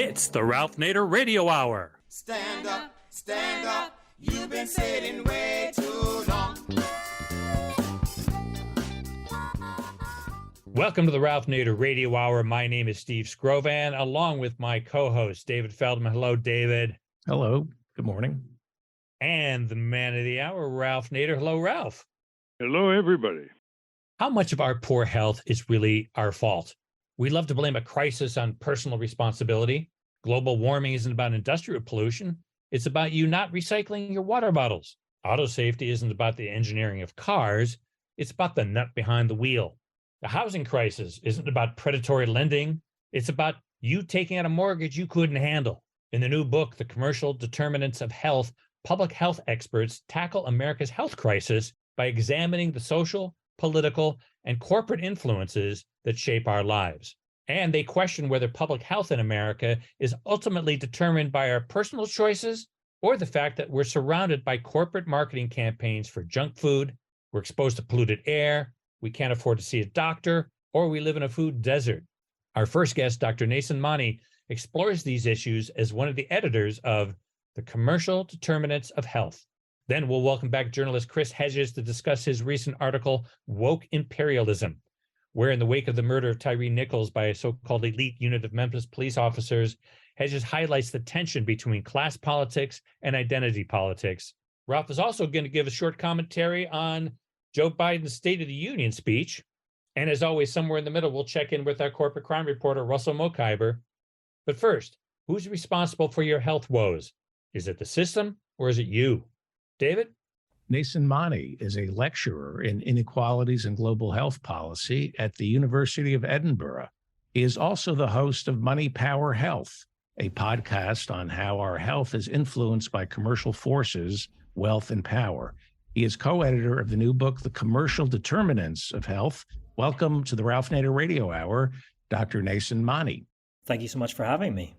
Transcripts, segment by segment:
It's the Ralph Nader Radio Hour. Stand up, you've been sitting way too long. Welcome to the Ralph Nader Radio Hour. My name is Steve Scrovan, along with my co-host, David Feldman. Hello, David. Hello. Good morning. And the man of the hour, Ralph Nader. Hello, Ralph. Hello, everybody. How much of our poor health is really our fault? We love to blame a crisis on personal responsibility. Global warming isn't about industrial pollution. It's about you not recycling your water bottles. Auto safety isn't about the engineering of cars. It's about the nut behind the wheel. The housing crisis isn't about predatory lending. It's about you taking out a mortgage you couldn't handle. In the new book, The Commercial Determinants of Health, public health experts tackle America's health crisis by examining the social, political, and corporate influences that shape our lives. And they question whether public health in America is ultimately determined by our personal choices or the fact that we're surrounded by corporate marketing campaigns for junk food, we're exposed to polluted air, we can't afford to see a doctor, or we live in a food desert. Our first guest, Dr. Nason Maani, explores these issues as one of the editors of The Commercial Determinants of Health. Then we'll welcome back journalist Chris Hedges to discuss his recent article, Woke Imperialism, where in the wake of the murder of Tyree Nichols by a so-called elite unit of Memphis police officers, Hedges highlights the tension between class politics and identity politics. Ralph is also going to give a short commentary on Joe Biden's State of the Union speech. And as always, somewhere in the middle, we'll check in with our corporate crime reporter, Russell Mokhiber. But first, who's responsible for your health woes? Is it the system or is it you? David? Nason Maani is a lecturer in inequalities and global health policy at the University of Edinburgh. He is also the host of Money, Power, Health, a podcast on how our health is influenced by commercial forces, wealth, and power. He is co-editor of the new book, The Commercial Determinants of Health. Welcome to the Ralph Nader Radio Hour, Dr. Nason Maani. Thank you so much for having me.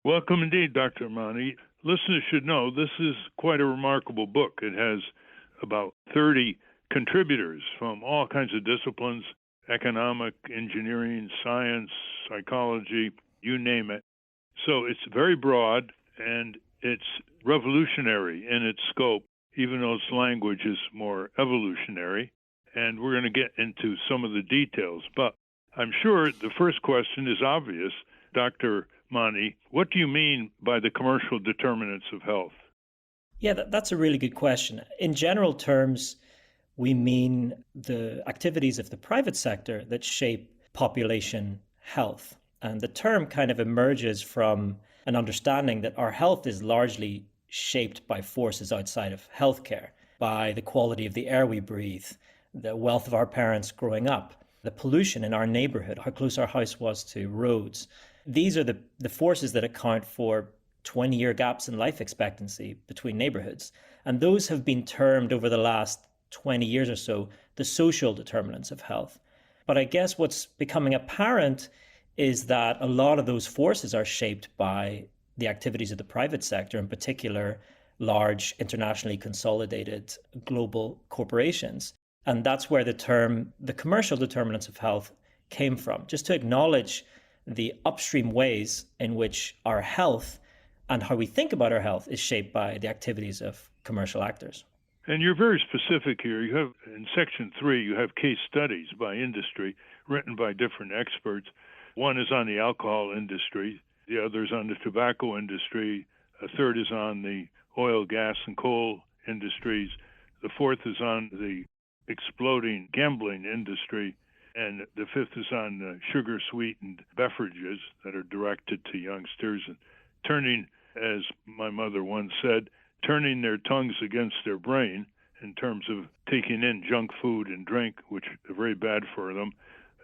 Welcome indeed, Dr. Maani. Listeners should know this is quite a remarkable book. It has about 30 contributors from all kinds of disciplines, economic, engineering, science, psychology, you name it. So it's very broad and it's revolutionary in its scope, even though its language is more evolutionary. And we're going to get into some of the details. But I'm sure the first question is obvious. Dr. Maani, what do you mean by the commercial determinants of health? Yeah, that's a really good question. In general terms, we mean the activities of the private sector that shape population health. And the term kind of emerges from an understanding that our health is largely shaped by forces outside of healthcare, by the quality of the air we breathe, the wealth of our parents growing up, the pollution in our neighborhood, how close our house was to roads. These are the forces that account for 20-year gaps in life expectancy between neighborhoods. And those have been termed over the last 20 years or so the social determinants of health. But I guess what's becoming apparent is that a lot of those forces are shaped by the activities of the private sector, in particular, large, internationally consolidated global corporations. And that's where the term, the commercial determinants of health, came from, just to acknowledge the upstream ways in which our health and how we think about our health is shaped by the activities of commercial actors. And you're very specific here. You have, in Section 3, you have case studies by industry written by different experts. One is on the alcohol industry, the other is on the tobacco industry, a third is on the oil, gas, and coal industries, the fourth is on the exploding gambling industry, and the fifth is on sugar-sweetened beverages that are directed to youngsters and turning, as my mother once said, turning their tongues against their brain in terms of taking in junk food and drink, which are very bad for them,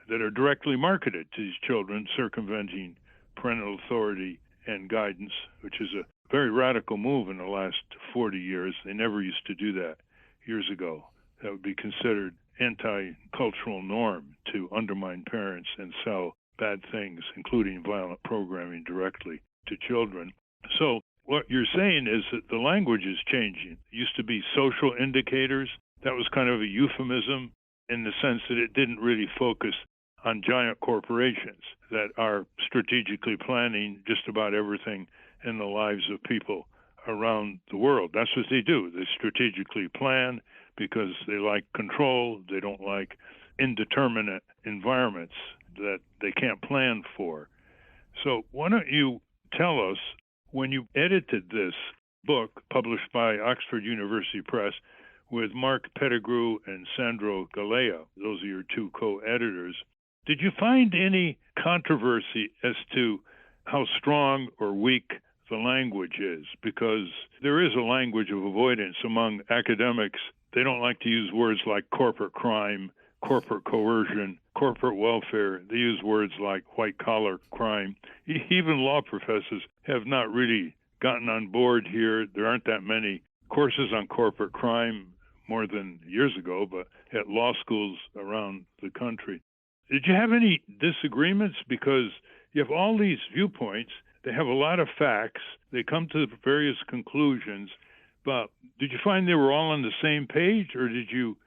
that are directly marketed to these children, circumventing parental authority and guidance, which is a very radical move in the last 40 years. They never used to do that years ago. That would be considered anti-cultural norm to undermine parents and sell bad things, including violent programming, directly to children. So what you're saying is that the language is changing. It used to be social indicators. That was kind of a euphemism in the sense that it didn't really focus on giant corporations that are strategically planning just about everything in the lives of people around the world. That's what they do. They strategically plan because they like control. They don't like indeterminate environments that they can't plan for. So why don't you tell us, when you edited this book published by Oxford University Press with Mark Pettigrew and Sandro Galea, those are your two co-editors, did you find any controversy as to how strong or weak the language is? Because there is a language of avoidance among academics. They don't like to use words like corporate crime, corporate coercion, corporate welfare. They use words like white-collar crime. Even law professors have not really gotten on board here. There aren't that many courses on corporate crime more than years ago, but at law schools around the country. Did you have any disagreements? Because you have all these viewpoints. They have a lot of facts. They come to various conclusions. But did you find they were all on the same page, or did you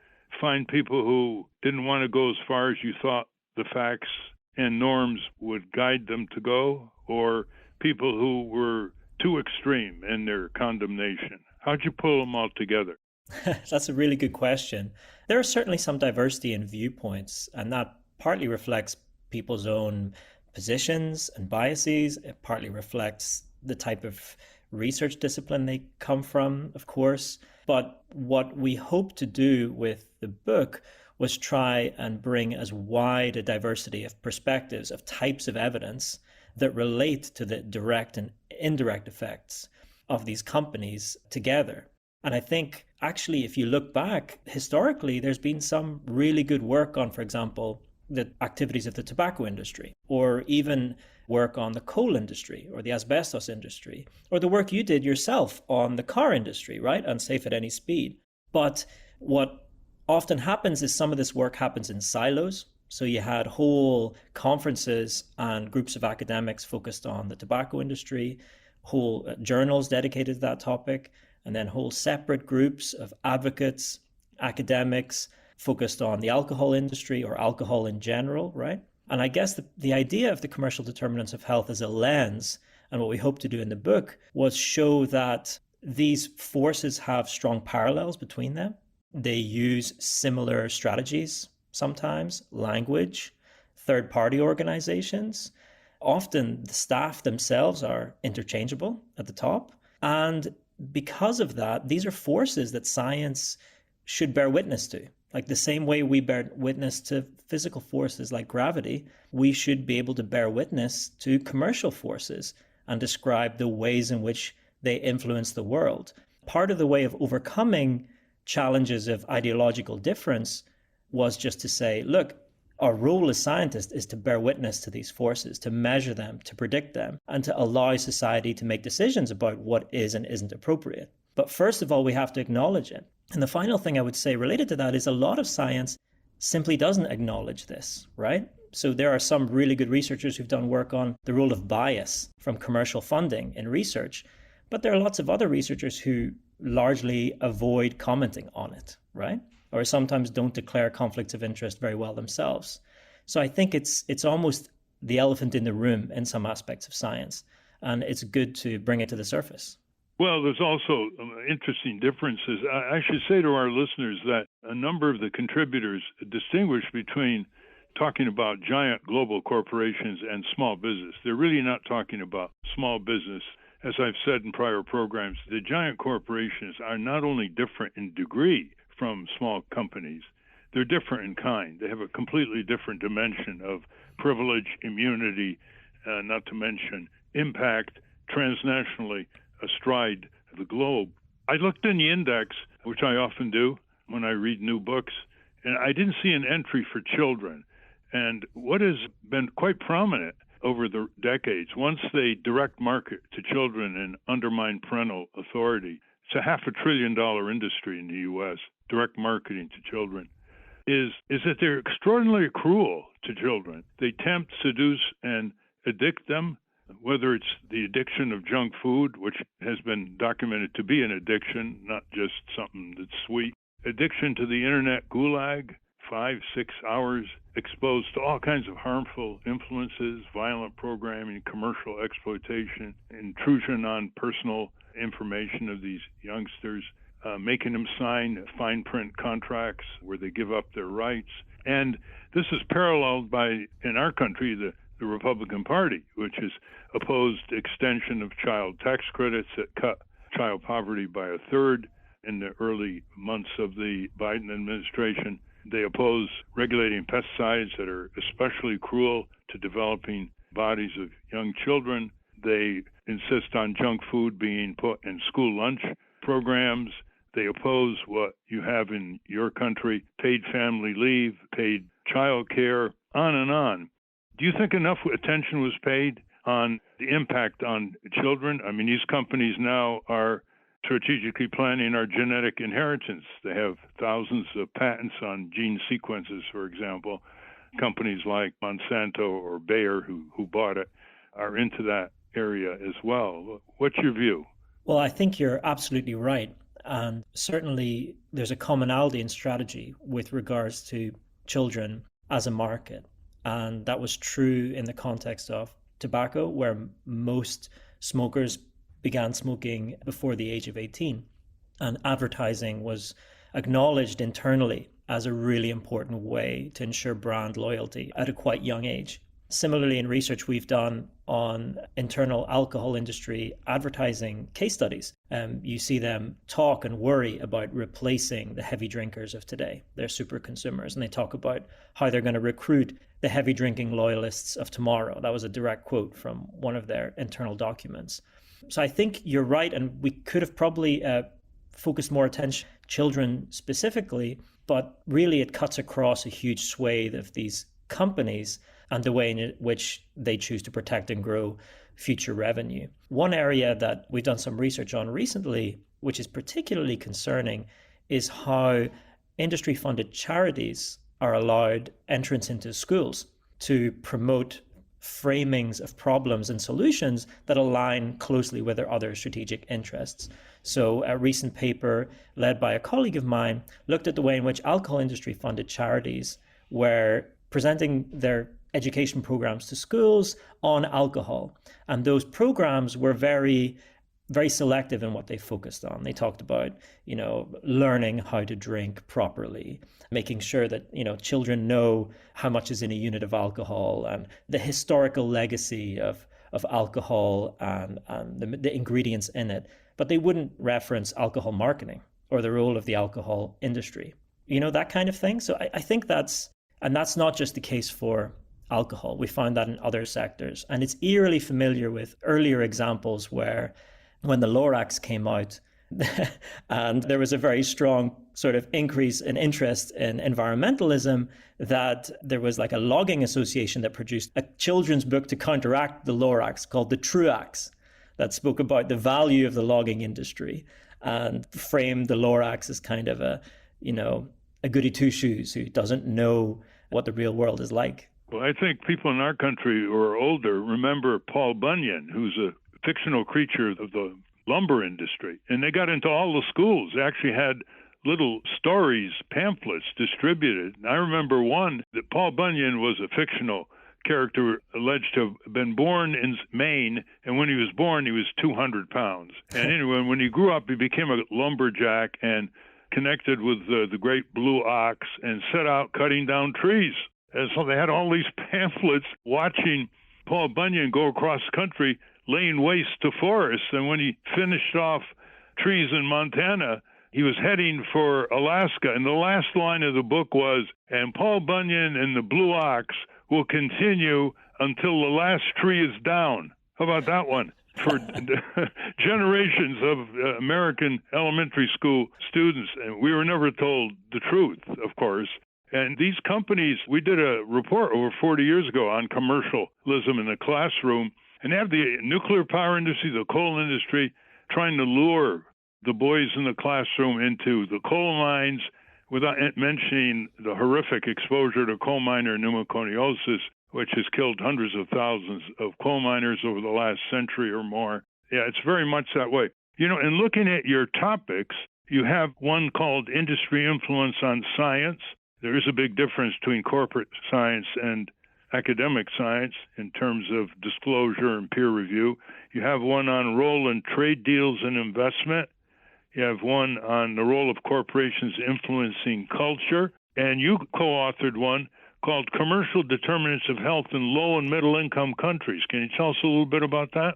find people who didn't want to go as far as you thought the facts and norms would guide them to go, or people who were too extreme in their condemnation? How'd you pull them all together? That's a really good question. There is certainly some diversity in viewpoints, and that partly reflects people's own positions and biases. It partly reflects the type of research discipline they come from, of course. But what we hope to do with the book was try and bring as wide a diversity of perspectives, of types of evidence that relate to the direct and indirect effects of these companies together. And I think actually, if you look back historically, there's been some really good work on, for example, the activities of the tobacco industry, or even work on the coal industry or the asbestos industry, or the work you did yourself on the car industry, right? Unsafe at any speed. But what often happens is some of this work happens in silos. So you had whole conferences and groups of academics focused on the tobacco industry, whole journals dedicated to that topic, and then whole separate groups of advocates, academics, focused on the alcohol industry or alcohol in general, right? And I guess the idea of the commercial determinants of health as a lens, and what we hope to do in the book, was show that these forces have strong parallels between them. They use similar strategies, sometimes language, third-party organizations. Often the staff themselves are interchangeable at the top. And because of that, these are forces that science should bear witness to. Like the same way we bear witness to physical forces like gravity, we should be able to bear witness to commercial forces and describe the ways in which they influence the world. Part of the way of overcoming challenges of ideological difference was just to say, look, our role as scientists is to bear witness to these forces, to measure them, to predict them, and to allow society to make decisions about what is and isn't appropriate. But first of all, we have to acknowledge it. And the final thing I would say related to that is a lot of science simply doesn't acknowledge this, right? So there are some really good researchers who've done work on the role of bias from commercial funding in research, but there are lots of other researchers who largely avoid commenting on it, right? Or sometimes don't declare conflicts of interest very well themselves. So I think it's almost the elephant in the room in some aspects of science, and it's good to bring it to the surface. Well, there's also interesting differences. I should say to our listeners that a number of the contributors distinguish between talking about giant global corporations and small business. They're really not talking about small business. As I've said in prior programs, the giant corporations are not only different in degree from small companies, they're different in kind. They have a completely different dimension of privilege, immunity, not to mention impact transnationally astride the globe. I looked in the index, which I often do when I read new books, and I didn't see an entry for children. And what has been quite prominent over the decades, once they direct market to children and undermine parental authority, it's a $500 billion industry in the U.S., direct marketing to children, is that they're extraordinarily cruel to children. They tempt, seduce, and addict them, whether it's the addiction of junk food, which has been documented to be an addiction, not just something that's sweet, addiction to the internet gulag, 5, 6 hours exposed to all kinds of harmful influences, violent programming, commercial exploitation, intrusion on personal information of these youngsters, making them sign fine print contracts where they give up their rights. And this is paralleled by, in our country, the Republican Party, which has opposed extension of child tax credits that cut child poverty by a third in the early months of the Biden administration. They oppose regulating pesticides that are especially cruel to developing bodies of young children. They insist on junk food being put in school lunch programs. They oppose what you have in your country, paid family leave, paid child care, on and on. Do you think enough attention was paid on the impact on children? I mean, these companies now are strategically planning our genetic inheritance. They have thousands of patents on gene sequences, for example. Companies like Monsanto or Bayer, who bought it, are into that area as well. What's your view? Well, I think you're absolutely right. And certainly there's a commonality in strategy with regards to children as a market. And that was true in the context of tobacco, where most smokers began smoking before the age of 18. And advertising was acknowledged internally as a really important way to ensure brand loyalty at a quite young age. Similarly, in research we've done on internal alcohol industry advertising case studies, you see them talk and worry about replacing the heavy drinkers of today. They're super consumers, and they talk about how they're going to recruit the heavy drinking loyalists of tomorrow. That was a direct quote from one of their internal documents. So I think you're right, and we could have probably focused more attention on children specifically, but really it cuts across a huge swathe of these companies and the way in which they choose to protect and grow future revenue. One area that we've done some research on recently, which is particularly concerning, is how industry-funded charities are allowed entrance into schools to promote framings of problems and solutions that align closely with their other strategic interests. So a recent paper led by a colleague of mine looked at the way in which alcohol industry-funded charities were presenting their education programs to schools on alcohol. And those programs were very, very selective in what they focused on. They talked about, learning how to drink properly, making sure that, children know how much is in a unit of alcohol and the historical legacy of alcohol and the ingredients in it. But they wouldn't reference alcohol marketing or the role of the alcohol industry, that kind of thing. So I think that's not just the case for alcohol. We find that in other sectors. And it's eerily familiar with earlier examples where when the Lorax came out and there was a very strong sort of increase in interest in environmentalism, that there was like a logging association that produced a children's book to counteract the Lorax called The Truax, that spoke about the value of the logging industry and framed the Lorax as kind of a goody two-shoes who doesn't know what the real world is like. Well, I think people in our country who are older remember Paul Bunyan, who's a fictional creature of the lumber industry. And they got into all the schools. They actually had little stories, pamphlets distributed. And I remember one that Paul Bunyan was a fictional character alleged to have been born in Maine, and when he was born, he was 200 pounds. And anyway, when he grew up, he became a lumberjack and connected with the great blue ox and set out cutting down trees. And so they had all these pamphlets watching Paul Bunyan go across country, laying waste to forests. And when he finished off trees in Montana, he was heading for Alaska. And the last line of the book was, and Paul Bunyan and the blue ox will continue until the last tree is down. How about that one? For generations of American elementary school students. And we were never told the truth, of course. And these companies, we did a report over 40 years ago on commercialism in the classroom, and they have the nuclear power industry, the coal industry, trying to lure the boys in the classroom into the coal mines without mentioning the horrific exposure to coal miner pneumoconiosis, which has killed hundreds of thousands of coal miners over the last century or more. Yeah, it's very much that way. In looking at your topics, you have one called Industry Influence on Science, There is a big difference between corporate science and academic science in terms of disclosure and peer review. You have one on role in trade deals and investment. You have one on the role of corporations influencing culture. And you co-authored one called Commercial Determinants of Health in Low and Middle Income Countries. Can you tell us a little bit about that?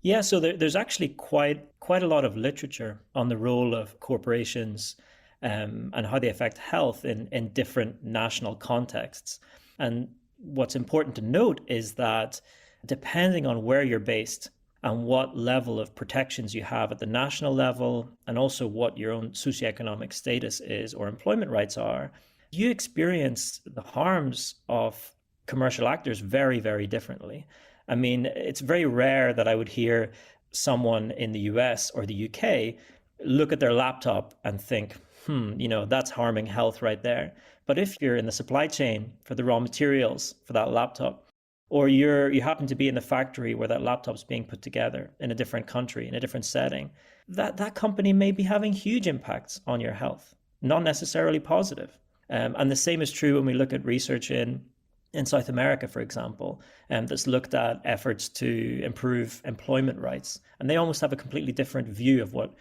Yeah, so there's actually quite a lot of literature on the role of corporations and how they affect health in different national contexts. And what's important to note is that depending on where you're based and what level of protections you have at the national level, and also what your own socioeconomic status is or employment rights are, you experience the harms of commercial actors very, very differently. I mean, it's very rare that I would hear someone in the US or the UK look at their laptop and think, that's harming health right there. But if you're in the supply chain for the raw materials for that laptop, or you happen to be in the factory where that laptop's being put together in a different country, in a different setting, that company may be having huge impacts on your health, not necessarily positive. And the same is true when we look at research in South America, for example, that's looked at efforts to improve employment rights. And they almost have a completely different view of what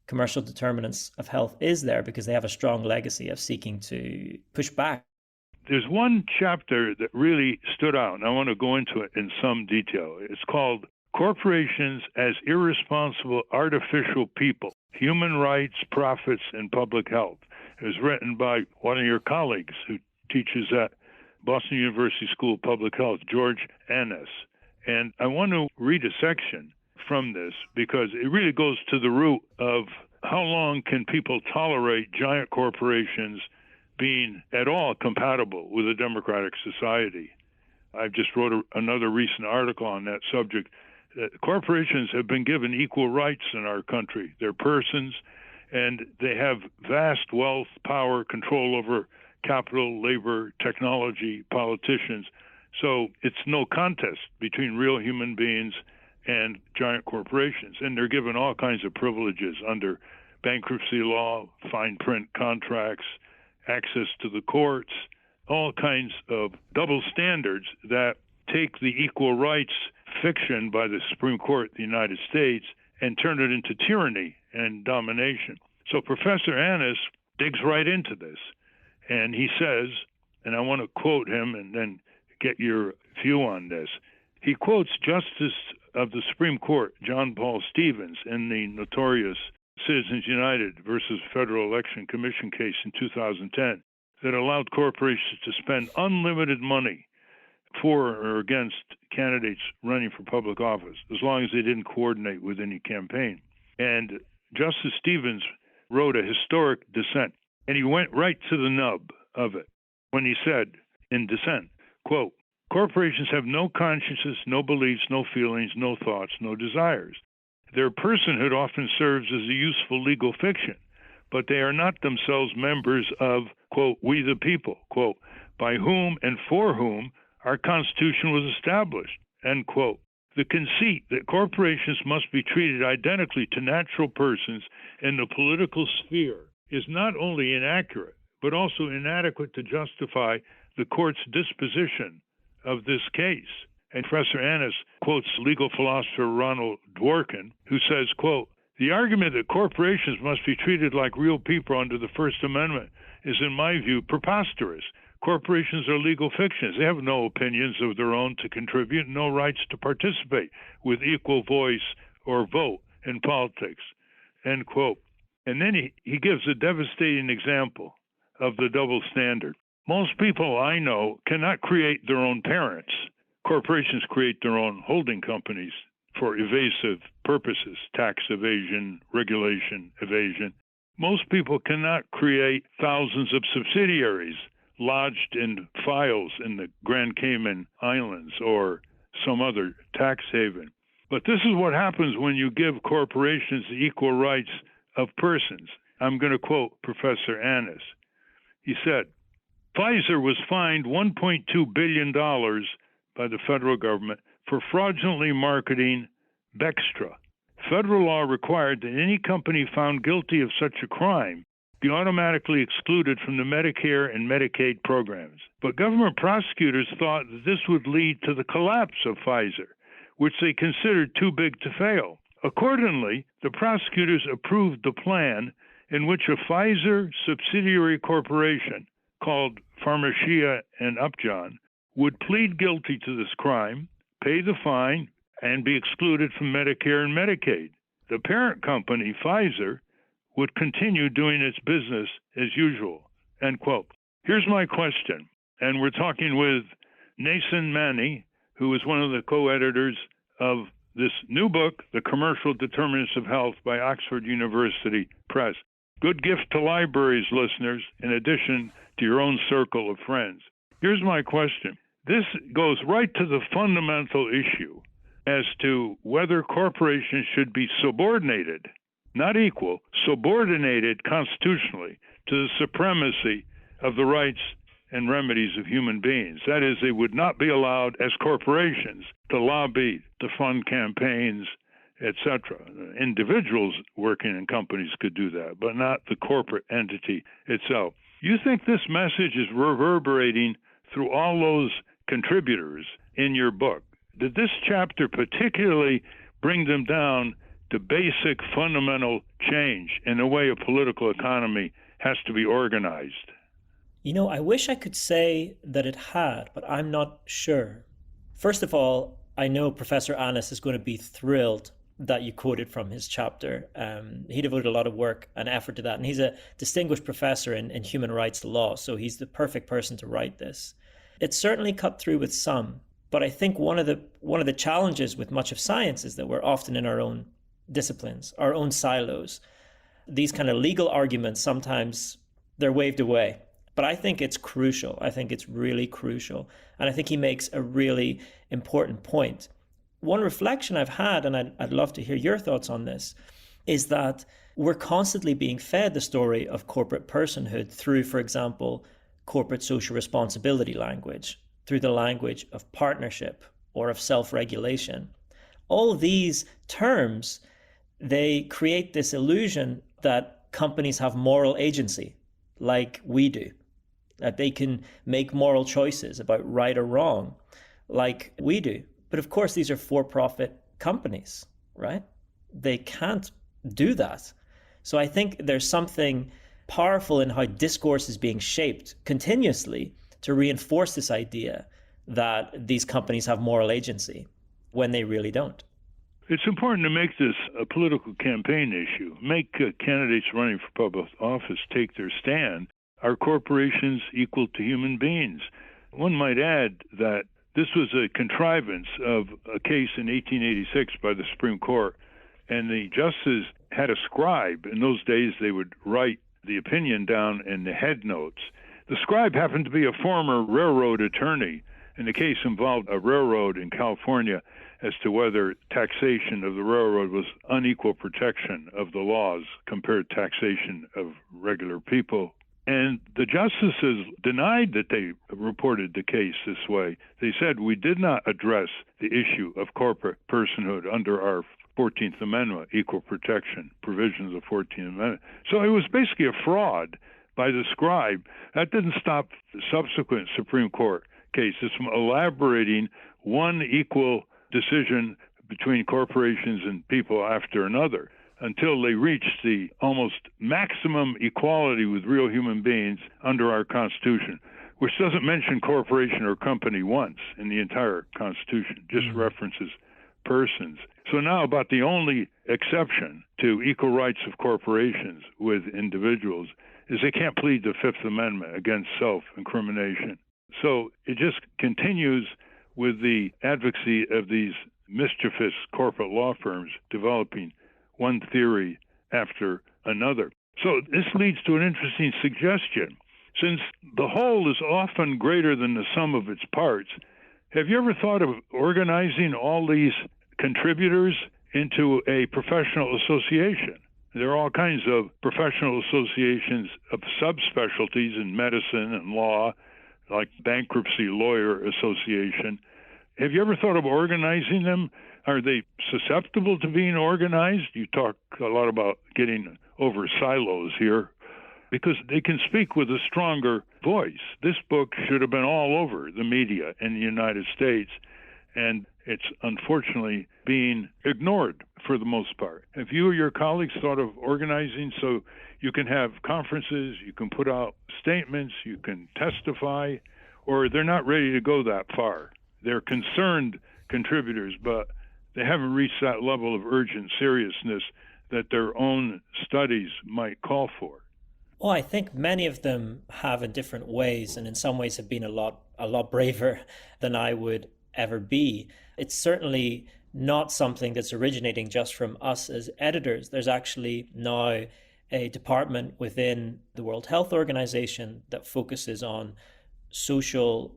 commercial determinants of health is there, because they have a strong legacy of seeking to push back. There's one chapter that really stood out, and I want to go into it in some detail. It's called Corporations as Irresponsible Artificial People, Human Rights, Profits, and Public Health. It was written by one of your colleagues who teaches at Boston University School of Public Health, George Annis. And I want to read a section from this because it really goes to the root of how long can people tolerate giant corporations being at all compatible with a democratic society. I just wrote another recent article on that subject. Corporations have been given equal rights in our country. They're persons, and they have vast wealth, power, control over capital, labor, technology, politicians. So it's no contest between real human beings and giant corporations. And they're given all kinds of privileges under bankruptcy law, fine print contracts, access to the courts, all kinds of double standards that take the equal rights fiction by the Supreme Court of the United States and turn it into tyranny and domination. So Professor Annis digs right into this. And he says, and I want to quote him and then get your view on this. He quotes Justice of the Supreme Court, John Paul Stevens, in the notorious Citizens United versus Federal Election Commission case in 2010 that allowed corporations to spend unlimited money for or against candidates running for public office, as long as they didn't coordinate with any campaign. And Justice Stevens wrote a historic dissent, and he went right to the nub of it when he said in dissent, quote, "Corporations have no consciences, no beliefs, no feelings, no thoughts, no desires. Their personhood often serves as a useful legal fiction, but they are not themselves members of, quote, we the people, quote, by whom and for whom our Constitution was established, end quote. The conceit that corporations must be treated identically to natural persons in the political sphere is not only inaccurate, but also inadequate to justify the court's disposition of this case." And Professor Annis quotes legal philosopher Ronald Dworkin, who says, quote, "The argument that corporations must be treated like real people under the First Amendment is, in my view, preposterous. Corporations are legal fictions. They have no opinions of their own to contribute, no rights to participate with equal voice or vote in politics," end quote. And then he gives a devastating example of the double standard. Most people I know cannot create their own parents. Corporations create their own holding companies for evasive purposes, tax evasion, regulation evasion. Most people cannot create thousands of subsidiaries lodged in files in the Grand Cayman Islands or some other tax haven. But this is what happens when you give corporations the equal rights of persons. I'm going to quote Professor Annis. He said, "Pfizer was fined $1.2 billion by the federal government for fraudulently marketing Bextra. Federal law required that any company found guilty of such a crime be automatically excluded from the Medicare and Medicaid programs. But government prosecutors thought that this would lead to the collapse of Pfizer, which they considered too big to fail. Accordingly, the prosecutors approved the plan in which a Pfizer subsidiary corporation called Pharmacia and Upjohn would plead guilty to this crime, pay the fine, and be excluded from Medicare and Medicaid. The parent company, Pfizer, would continue doing its business as usual, end quote. Here's my question, and we're talking with Nason Maani, who is one of the co-editors of this new book, The Commercial Determinants of Health by Oxford University Press. Good gift to libraries, listeners, in addition to your own circle of friends. Here's my question. This goes right to the fundamental issue as to whether corporations should be subordinated, not equal, subordinated constitutionally to the supremacy of the rights and remedies of human beings. That is, they would not be allowed as corporations to lobby, to fund campaigns, etc. Individuals working in companies could do that, but not the corporate entity itself. You think this message is reverberating through all those contributors in your book? Did this chapter particularly bring them down to basic fundamental change in the way a political economy has to be organized? You know, I wish I could say that it had, but I'm not sure. First of all, I know Professor Annis is going to be thrilled that you quoted from his chapter. He devoted a lot of work and effort to that, and he's a distinguished professor in human rights law, so he's the perfect person to write this. It certainly cut through with some, but I think one of the challenges with much of science is that we're often in our own disciplines, our own silos. These kind of legal arguments, sometimes they're waved away. But I think it's crucial. I think it's really crucial. And I think he makes a really important point. One reflection I've had, and I'd love to hear your thoughts on this, is that we're constantly being fed the story of corporate personhood through, for example, corporate social responsibility language, through the language of partnership or of self-regulation. All of these terms, they create this illusion that companies have moral agency, like we do, that they can make moral choices about right or wrong, like we do. But of course, these are for-profit companies, right? They can't do that. So I think there's something powerful in how discourse is being shaped continuously to reinforce this idea that these companies have moral agency when they really don't. It's important to make this a political campaign issue. Make candidates running for public office take their stand. Are corporations equal to human beings? One might add that this was a contrivance of a case in 1886 by the Supreme Court, and the justices had a scribe. In those days, they would write the opinion down in the head notes. The scribe happened to be a former railroad attorney, and the case involved a railroad in California as to whether taxation of the railroad was unequal protection of the laws compared to taxation of regular people. And the justices denied that they reported the case this way. They said, we did not address the issue of corporate personhood under our 14th Amendment, equal protection provisions of 14th Amendment. So it was basically a fraud by the scribe. That didn't stop the subsequent Supreme Court cases from elaborating one equal decision between corporations and people after another, until they reached the almost maximum equality with real human beings under our Constitution, which doesn't mention corporation or company once in the entire Constitution, just references persons. So now about the only exception to equal rights of corporations with individuals is they can't plead the Fifth Amendment against self-incrimination. So it just continues with the advocacy of these mischievous corporate law firms developing one theory after another. So this leads to an interesting suggestion. Since the whole is often greater than the sum of its parts, have you ever thought of organizing all these contributors into a professional association? There are all kinds of professional associations of subspecialties in medicine and law, like Bankruptcy Lawyer Association. Have you ever thought of organizing them? Are they susceptible to being organized? You talk a lot about getting over silos here. because they can speak with a stronger voice. This book should have been all over the media in the United States, and it's unfortunately being ignored for the most part. Have you or your colleagues thought of organizing so you can have conferences, you can put out statements, you can testify, or they're not ready to go that far? They're concerned contributors, but they haven't reached that level of urgent seriousness that their own studies might call for. Well, I think many of them have in different ways, and in some ways have been a lot braver than I would ever be. It's certainly not something that's originating just from us as editors. There's actually now a department within the World Health Organization that focuses on social,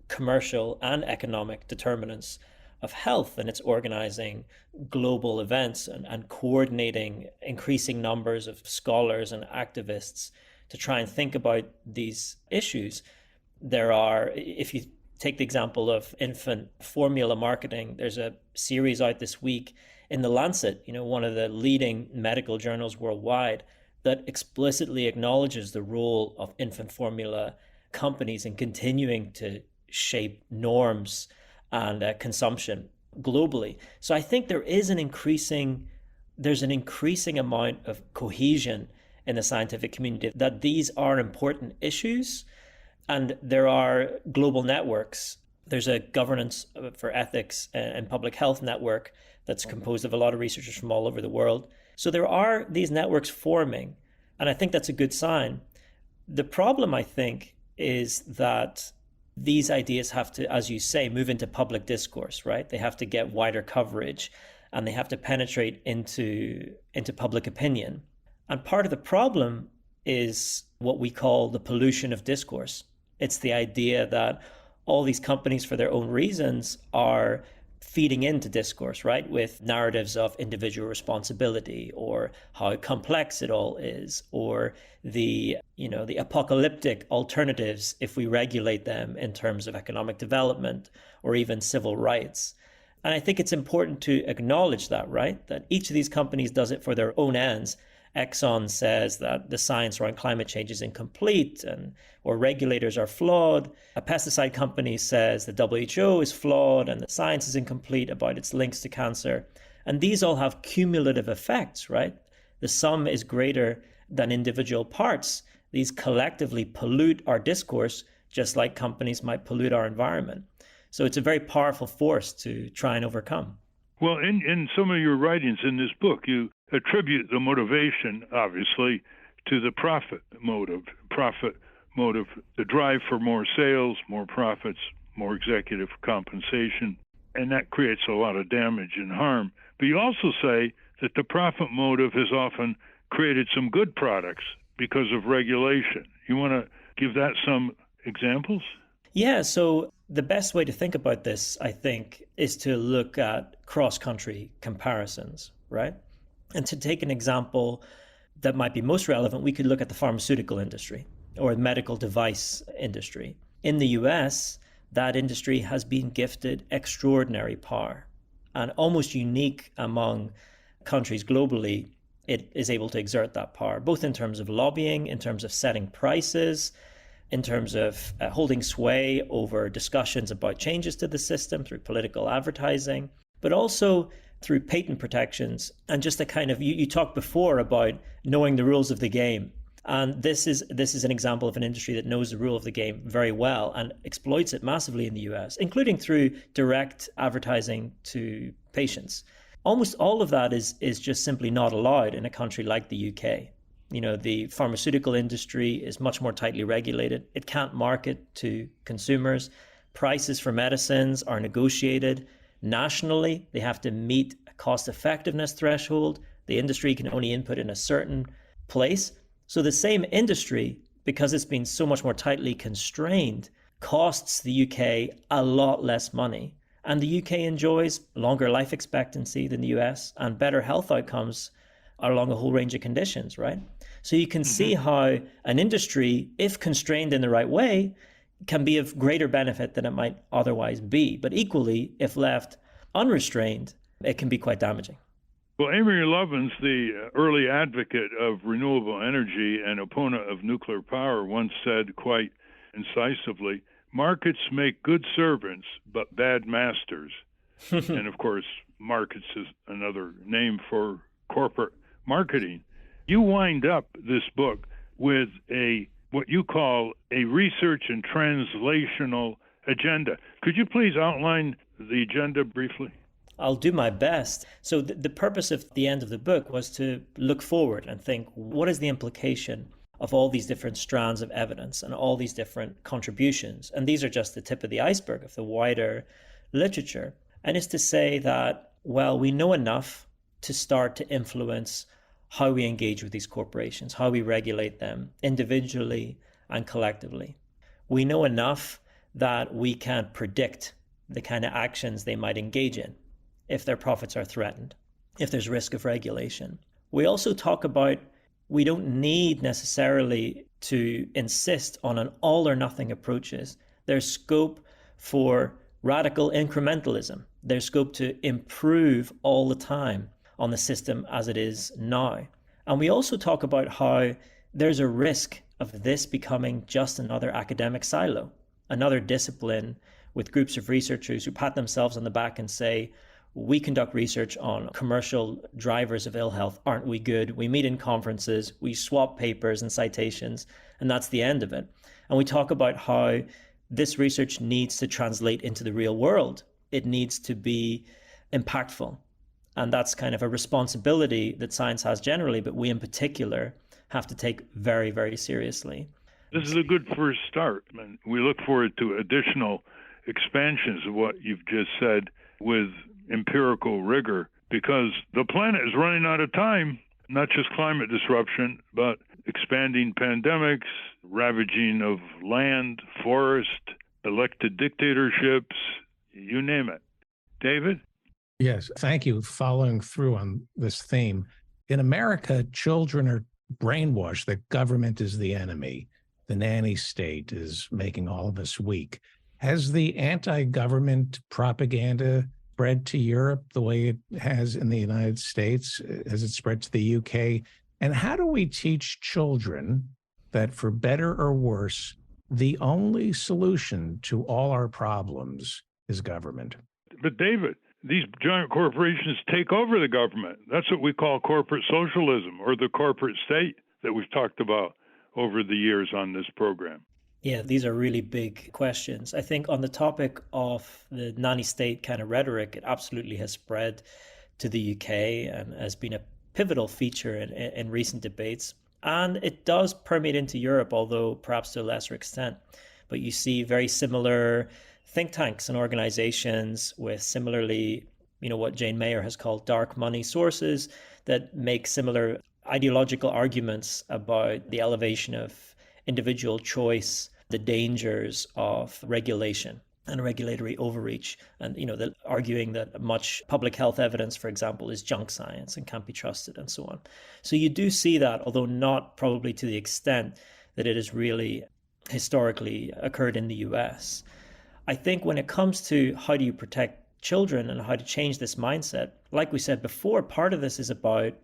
commercial, and economic determinants of health, and it's organizing global events and coordinating increasing numbers of scholars and activists to try and think about these issues. There are, if you take the example of infant formula marketing, there's a series out this week in The Lancet, one of the leading medical journals worldwide, that explicitly acknowledges the role of infant formula companies in continuing to shape norms and consumption globally. So I think there's an increasing amount of cohesion in the scientific community that these are important issues. And there are global networks. There's a governance for ethics and public health network that's composed of a lot of researchers from all over the world. So there are these networks forming, and I think that's a good sign. The problem, I think, is that these ideas have to, as you say, move into public discourse, right? They have to get wider coverage, and they have to penetrate into public opinion. And part of the problem is what we call the pollution of discourse. It's the idea that all these companies, for their own reasons, are feeding into discourse, right? With narratives of individual responsibility, or how complex it all is, or the apocalyptic alternatives if we regulate them in terms of economic development or even civil rights. And I think it's important to acknowledge that, right? That each of these companies does it for their own ends. Exxon says that the science around climate change is incomplete or regulators are flawed. A pesticide company says the WHO is flawed and the science is incomplete about its links to cancer. And these all have cumulative effects, right? The sum is greater than individual parts. These collectively pollute our discourse, just like companies might pollute our environment. So it's a very powerful force to try and overcome. Well, in some of your writings in this book, you attribute the motivation, obviously, to the profit motive, the drive for more sales, more profits, more executive compensation, and that creates a lot of damage and harm. But you also say that the profit motive has often created some good products because of regulation. You want to give that some examples? Yeah, so the best way to think about this, I think, is to look at cross-country comparisons, right? And to take an example that might be most relevant, we could look at the pharmaceutical industry or the medical device industry. In the US, that industry has been gifted extraordinary power, and almost unique among countries globally, it is able to exert that power, both in terms of lobbying, in terms of setting prices, in terms of holding sway over discussions about changes to the system through political advertising, but also through patent protections and just a kind of, you talked before about knowing the rules of the game. And this is an example of an industry that knows the rule of the game very well and exploits it massively in the US, including through direct advertising to patients. Almost all of that is just simply not allowed in a country like the UK. You know, the pharmaceutical industry is much more tightly regulated. It can't market to consumers. Prices for medicines are negotiated nationally. They have to meet a cost effectiveness threshold. The industry can only input in a certain place. So the same industry, because it's been so much more tightly constrained, costs the UK a lot less money. And the UK enjoys longer life expectancy than the US and better health outcomes along a whole range of conditions, right? So you can see how an industry, if constrained in the right way, can be of greater benefit than it might otherwise be. But equally, if left unrestrained, it can be quite damaging. Well, Amory Lovin's the early advocate of renewable energy and opponent of nuclear power once said quite incisively, markets make good servants but bad masters. And of course, markets is another name for corporate marketing. You wind up this book with what you call a research and translational agenda. Could you please outline the agenda briefly? I'll do my best. So the purpose of the end of the book was to look forward and think, what is the implication of all these different strands of evidence and all these different contributions? And these are just the tip of the iceberg of the wider literature. And it's to say that, well, we know enough to start to influence how we engage with these corporations, how we regulate them individually and collectively. We know enough that we can predict the kind of actions they might engage in if their profits are threatened, if there's risk of regulation. We also talk about we don't need necessarily to insist on an all or nothing approaches. There's scope for radical incrementalism. There's scope to improve all the time on the system as it is now. And we also talk about how there's a risk of this becoming just another academic silo, another discipline with groups of researchers who pat themselves on the back and say, we conduct research on commercial drivers of ill health. Aren't we good? We meet in conferences, we swap papers and citations, and that's the end of it. And we talk about how this research needs to translate into the real world. It needs to be impactful. And that's kind of a responsibility that science has generally, but we in particular have to take very, very seriously. This is a good first start. And we look forward to additional expansions of what you've just said with empirical rigor, because the planet is running out of time, not just climate disruption, but expanding pandemics, ravaging of land, forest, elected dictatorships, you name it. David? Yes, thank you. Following through on this theme, in America, children are brainwashed that government is the enemy. The nanny state is making all of us weak. Has the anti-government propaganda spread to Europe the way it has in the United States? Has it spread to the UK? And how do we teach children that, for better or worse, the only solution to all our problems is government? But David, these giant corporations take over the government. That's what we call corporate socialism, or the corporate state that we've talked about over the years on this program. Yeah, these are really big questions. I think on the topic of the nanny state kind of rhetoric, it absolutely has spread to the UK and has been a pivotal feature in recent debates. And it does permeate into Europe, although perhaps to a lesser extent. But you see very similar think tanks and organizations with similarly, what Jane Mayer has called dark money sources that make similar ideological arguments about the elevation of individual choice, the dangers of regulation and regulatory overreach, and the arguing that much public health evidence, for example, is junk science and can't be trusted, and so on. So you do see that, although not probably to the extent that it has really historically occurred in the US. I think when it comes to how do you protect children and how to change this mindset, like we said before, part of this is about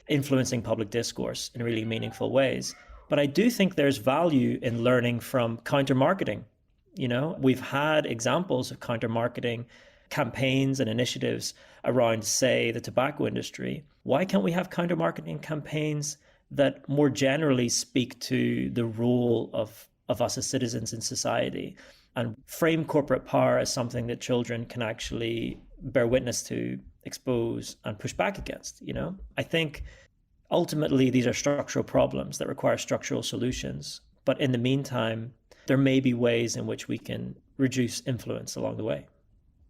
influencing public discourse in really meaningful ways. But I do think there's value in learning from counter-marketing. We've had examples of counter-marketing campaigns and initiatives around, say, the tobacco industry. Why can't we have counter-marketing campaigns that more generally speak to the role of us as citizens in society and frame corporate power as something that children can actually bear witness to, expose, and push back against? I think ultimately, these are structural problems that require structural solutions. But in the meantime, there may be ways in which we can reduce influence along the way.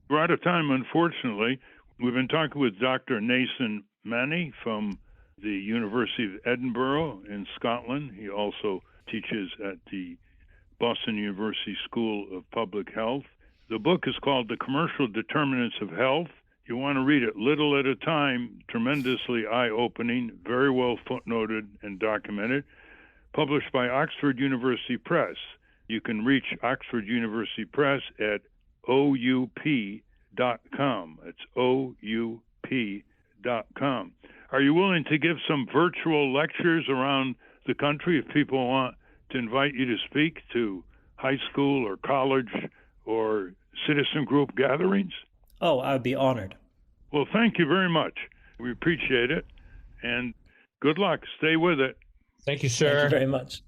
We're out of time, unfortunately. We've been talking with Dr. Nason Maani from the University of Edinburgh in Scotland. He also teaches at the Boston University School of Public Health. The book is called The Commercial Determinants of Health. You want to read it little at a time, tremendously eye-opening, very well footnoted and documented, published by Oxford University Press. You can reach Oxford University Press at oup.com. It's oup.com. Are you willing to give some virtual lectures around the country if people want to invite you to speak to high school or college or citizen group gatherings? Oh, I would be honored. Well, thank you very much. We appreciate it. And good luck. Stay with it. Thank you, sir. Thank you very much.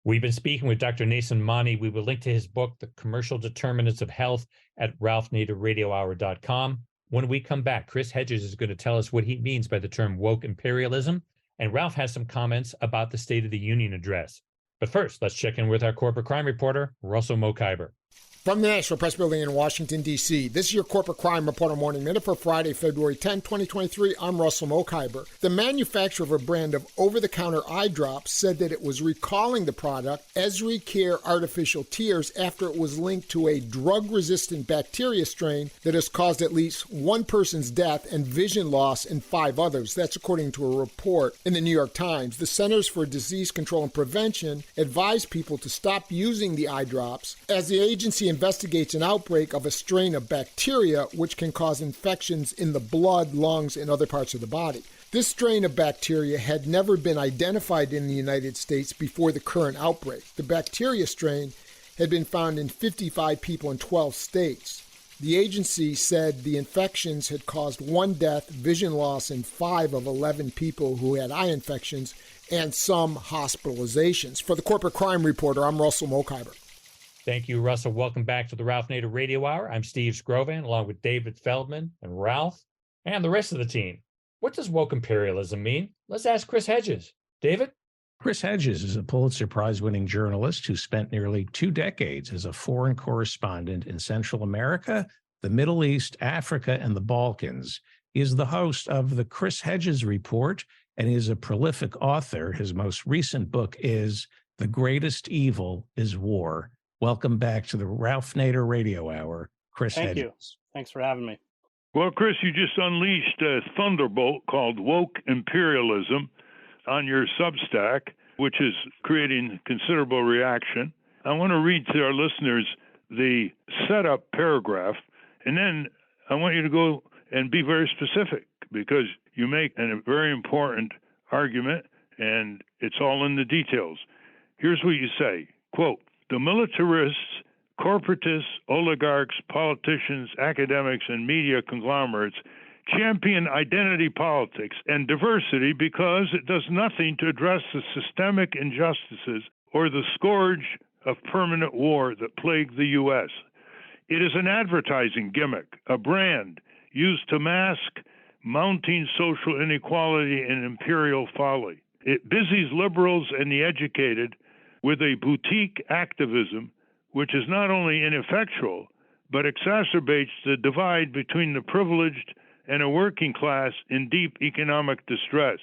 We've been speaking with Dr. Nason Maani. We will link to his book, The Commercial Determinants of Health, at ralphnaderradiohour.com. When we come back, Chris Hedges is going to tell us what he means by the term woke imperialism, and Ralph has some comments about the State of the Union address. But first, let's check in with our corporate crime reporter, Russell Mokhiber. From the National Press Building in Washington, D.C., this is your Corporate Crime Reporter Morning Minute for Friday, February 10, 2023. I'm Russell Mokhiber. The manufacturer of a brand of over-the-counter eye drops said that it was recalling the product Esri Care Artificial Tears after it was linked to a drug-resistant bacteria strain that has caused at least one person's death and vision loss in 5 others. That's according to a report in the New York Times. The Centers for Disease Control and Prevention advised people to stop using the eye drops as the agency investigates an outbreak of a strain of bacteria which can cause infections in the blood, lungs, and other parts of the body. This strain of bacteria had never been identified in the United States before the current outbreak. The bacteria strain had been found in 55 people in 12 states. The agency said the infections had caused 1 death, vision loss in 5 of 11 people who had eye infections, and some hospitalizations. For the Corporate Crime Reporter, I'm Russell Mokhiber. Thank you, Russell. Welcome back to the Ralph Nader Radio Hour. I'm Steve Scrovan, along with David Feldman and Ralph and the rest of the team. What does woke imperialism mean? Let's ask Chris Hedges. David? Chris Hedges is a Pulitzer Prize-winning journalist who spent nearly 2 decades as a foreign correspondent in Central America, the Middle East, Africa, and the Balkans. He is the host of the Chris Hedges Report, and he is a prolific author. His most recent book is The Greatest Evil is War. Welcome back to the Ralph Nader Radio Hour, Chris Hedges. Thank you. Thanks for having me. Well, Chris, you just unleashed a thunderbolt called woke imperialism on your Substack, which is creating considerable reaction. I want to read to our listeners the setup paragraph, and then I want you to go and be very specific because you make a very important argument, and it's all in the details. Here's what you say, quote, "The militarists, corporatists, oligarchs, politicians, academics, and media conglomerates champion identity politics and diversity because it does nothing to address the systemic injustices or the scourge of permanent war that plague the U.S. It is an advertising gimmick, a brand used to mask mounting social inequality and imperial folly. It busies liberals and the educated with a boutique activism which is not only ineffectual, but exacerbates the divide between the privileged and a working class in deep economic distress.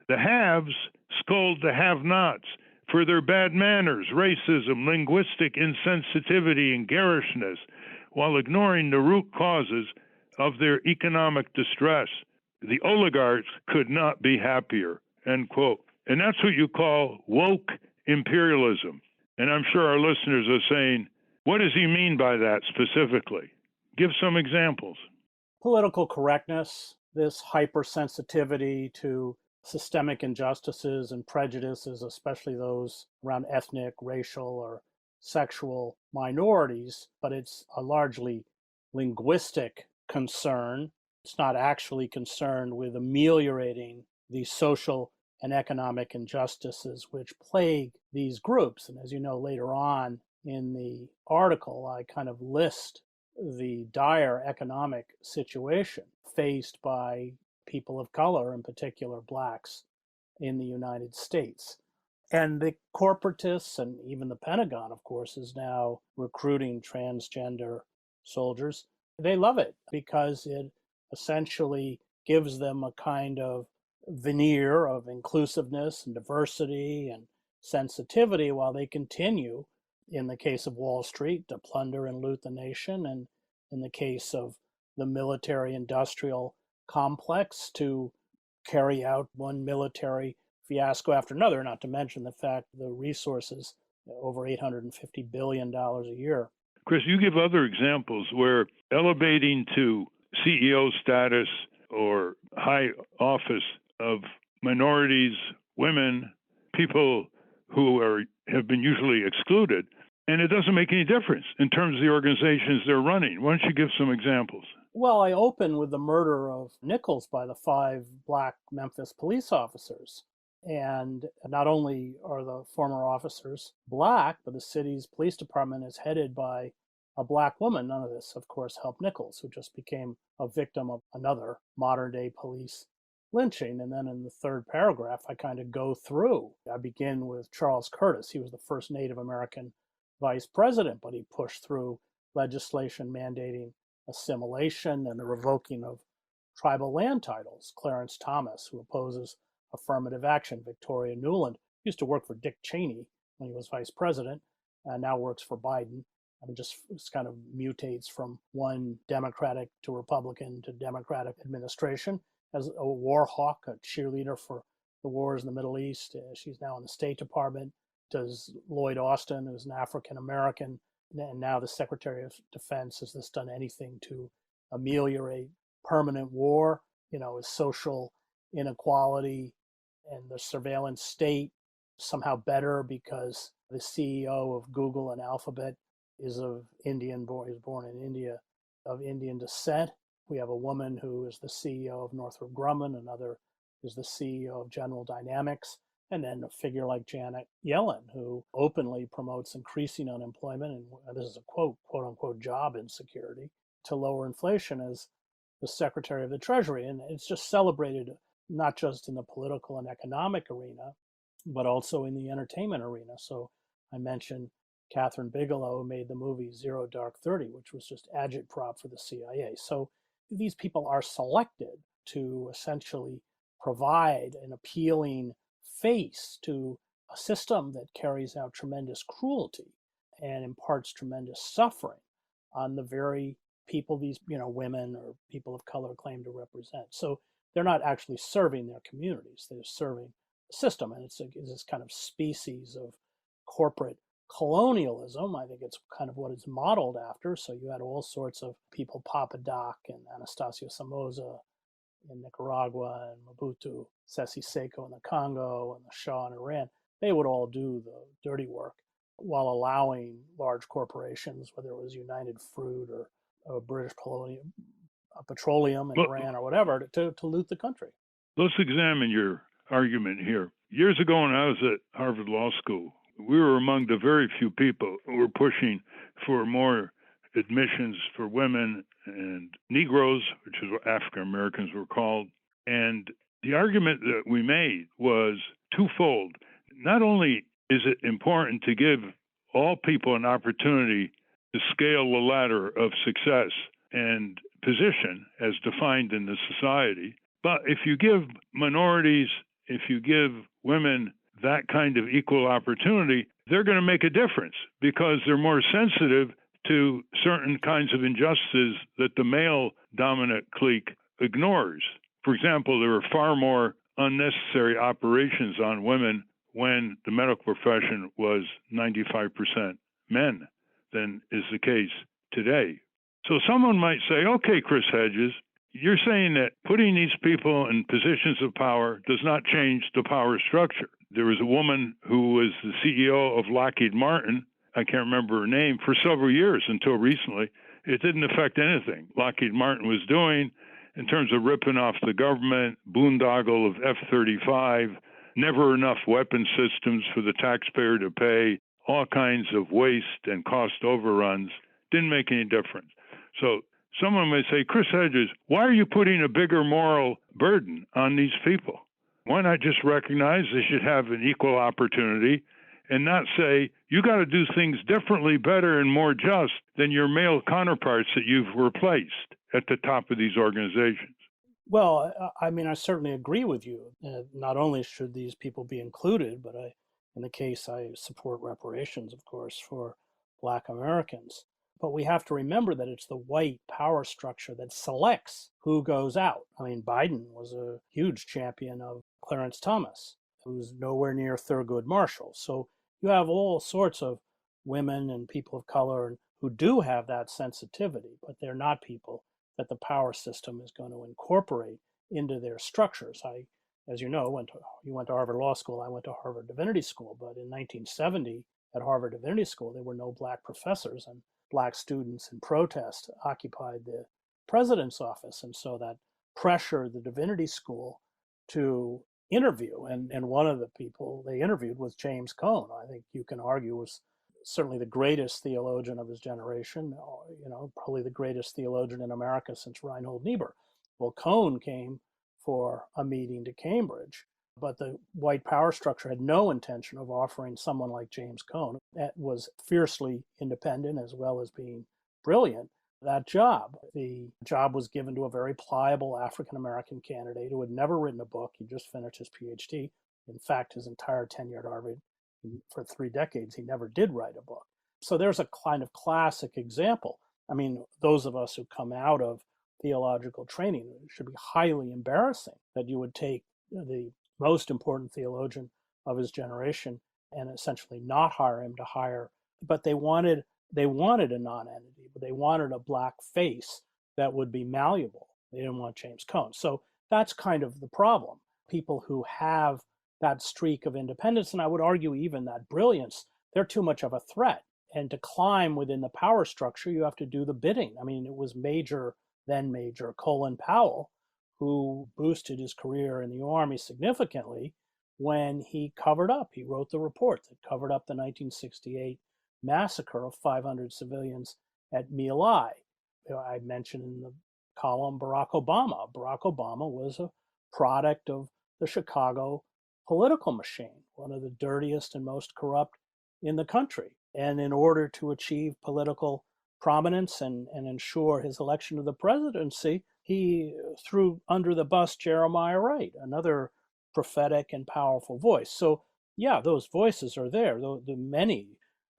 The haves scold the have-nots for their bad manners, racism, linguistic insensitivity, and garishness, while ignoring the root causes of their economic distress. The oligarchs could not be happier," end quote. And that's what you call woke imperialism. And I'm sure our listeners are saying, what does he mean by that specifically? Give some examples. Political correctness, this hypersensitivity to systemic injustices and prejudices, especially those around ethnic, racial, or sexual minorities, but it's a largely linguistic concern. It's not actually concerned with ameliorating the social and economic injustices which plague these groups. And as you know, later on in the article, I kind of list the dire economic situation faced by people of color, in particular blacks, in the United States. And the corporatists and even the Pentagon, of course, is now recruiting transgender soldiers. They love it because it essentially gives them a kind of veneer of inclusiveness and diversity and sensitivity while they continue, in the case of Wall Street, to plunder and loot the nation, and in the case of the military-industrial complex, to carry out one military fiasco after another, not to mention the fact the resources, over $850 billion a year. Chris, you give other examples where elevating to CEO status or high office of minorities, women, people who have been usually excluded, and it doesn't make any difference in terms of the organizations they're running. Why don't you give some examples? Well, I open with the murder of Nichols by the 5 black Memphis police officers. And not only are the former officers black, but the city's police department is headed by a black woman. None of this, of course, helped Nichols, who just became a victim of another modern-day police lynching. And then in the third paragraph, I kind of go through. I begin with Charles Curtis. He was the first Native American vice president, but he pushed through legislation mandating assimilation and the revoking of tribal land titles. Clarence Thomas, who opposes affirmative action. Victoria Nuland used to work for Dick Cheney when he was vice president, and now works for Biden. I mean, just kind of mutates from one Democratic to Republican to Democratic administration. As a war hawk, a cheerleader for the wars in the Middle East. She's now in the State Department. Does Lloyd Austin, who's an African American, and now the Secretary of Defense, has this done anything to ameliorate permanent war? You know, is social inequality and the surveillance state somehow better because the CEO of Google and Alphabet is of Indian born, is born in India, of Indian descent? We have a woman who is the CEO of Northrop Grumman, another is the CEO of General Dynamics, and then a figure like Janet Yellen, who openly promotes increasing unemployment, and this is a quote unquote, job insecurity, to lower inflation as the Secretary of the Treasury. And it's just celebrated not just in the political and economic arena, but also in the entertainment arena. So I mentioned Catherine Bigelow, who made the movie Zero Dark 30, which was just agitprop for the CIA. So these people are selected to essentially provide an appealing face to a system that carries out tremendous cruelty and imparts tremendous suffering on the very people these, women or people of color claim to represent. So they're not actually serving their communities, they're serving the system. And it's this kind of species of corporate colonialism. I think it's kind of what it's modeled after. So you had all sorts of people, Papa Doc and Anastasio Somoza in Nicaragua, and Mobutu Sese Seko in the Congo, and the Shah in Iran. They would all do the dirty work while allowing large corporations, whether it was United Fruit or British Petroleum in Iran or whatever, to loot the country. Let's examine your argument here. Years ago when I was at Harvard Law School, we were among the very few people who were pushing for more admissions for women and Negroes, which is what African Americans were called. And the argument that we made was twofold. Not only is it important to give all people an opportunity to scale the ladder of success and position as defined in the society, but if you give minorities, if you give women that kind of equal opportunity, they're going to make a difference because they're more sensitive to certain kinds of injustices that the male-dominant clique ignores. For example, there were far more unnecessary operations on women when the medical profession was 95% men than is the case today. So someone might say, okay, Chris Hedges, you're saying that putting these people in positions of power does not change the power structure. There was a woman who was the CEO of Lockheed Martin, I can't remember her name, for several years until recently. It didn't affect anything Lockheed Martin was doing in terms of ripping off the government, boondoggle of F-35, never enough weapon systems for the taxpayer to pay, all kinds of waste and cost overruns. Didn't make any difference. So someone may say, Chris Hedges, why are you putting a bigger moral burden on these people? Why not just recognize they should have an equal opportunity and not say, you got to do things differently, better, and more just than your male counterparts that you've replaced at the top of these organizations? Well, I mean, I certainly agree with you. Not only should these people be included, but in the case I support reparations, of course, for Black Americans. But we have to remember that it's the white power structure that selects who goes out. I mean, Biden was a huge champion of Clarence Thomas, who's nowhere near Thurgood Marshall. So you have all sorts of women and people of color who do have that sensitivity, but they're not people that the power system is going to incorporate into their structures. I as you know, you went to Harvard Law School, I went to Harvard Divinity School, but in 1970 at Harvard Divinity School, there were no black professors, and black students in protest occupied the president's office. And so that pressured the Divinity School to interview. And one of the people they interviewed was James Cone. I think you can argue was certainly the greatest theologian of his generation, probably the greatest theologian in America since Reinhold Niebuhr. Well, Cone came for a meeting to Cambridge, but the white power structure had no intention of offering someone like James Cone, that was fiercely independent as well as being brilliant, that job. The job was given to a very pliable African-American candidate who had never written a book. He just finished his PhD. In fact, his entire tenure at Harvard, for 3 decades, he never did write a book. So there's a kind of classic example. I mean, those of us who come out of theological training, it should be highly embarrassing that you would take the most important theologian of his generation and essentially not hire him to hire. But they wanted a non-entity, but they wanted a black face that would be malleable. They didn't want James Cone. So that's kind of the problem. People who have that streak of independence, and I would argue even that brilliance, they're too much of a threat. And to climb within the power structure, you have to do the bidding. I mean, it was then Major Colin Powell, who boosted his career in the Army significantly when he covered up. He wrote the report that covered up the 1968 massacre of 500 civilians at My Lai. I mentioned in the column Barack Obama. Barack Obama was a product of the Chicago political machine, one of the dirtiest and most corrupt in the country. And in order to achieve political prominence and ensure his election to the presidency, he threw under the bus Jeremiah Wright, another prophetic and powerful voice. So yeah, those voices are there. Many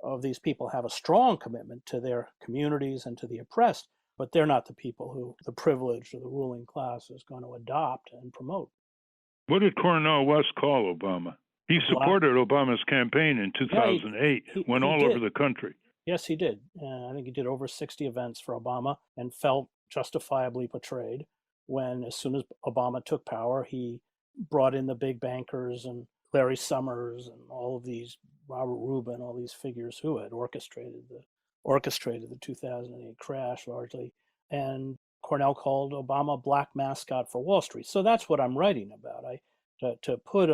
of these people have a strong commitment to their communities and to the oppressed, but they're not the people who the privileged or the ruling class is going to adopt and promote. What did Cornel West call Obama? He supported Obama's campaign in 2008, went all over the country. Yes, he did. I think he did over 60 events for Obama and felt justifiably betrayed when, as soon as Obama took power, he brought in the big bankers and Larry Summers and all of these, Robert Rubin, all these figures who had orchestrated the 2008 crash largely. And Cornell called Obama black mascot for Wall Street. So that's what I'm writing about. To put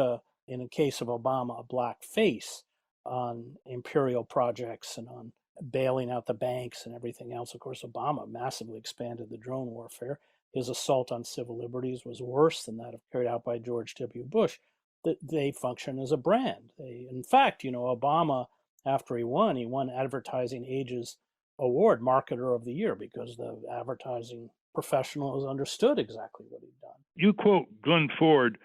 in a case of Obama, a black face on imperial projects and on bailing out the banks and everything else. Of course, Obama massively expanded the drone warfare. His assault on civil liberties was worse than that carried out by George W. Bush. They function as a brand. In fact, Obama, after he won Advertising Age's award, Marketer of the Year, because the advertising professionals understood exactly what he'd done. You quote Glenn Ford,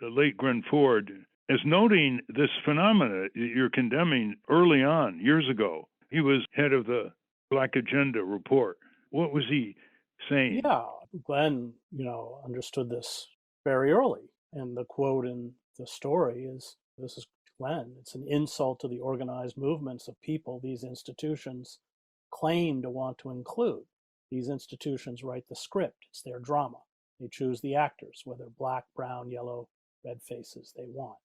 the late Glenn Ford, as noting this phenomena you're condemning early on, years ago. He was head of the Black Agenda report. What was he saying? Yeah, Glenn, understood this very early. And the quote in the story is, this is Glenn, it's an insult to the organized movements of people these institutions claim to want to include. These institutions write the script. It's their drama. They choose the actors, whether black, brown, yellow, red faces they want.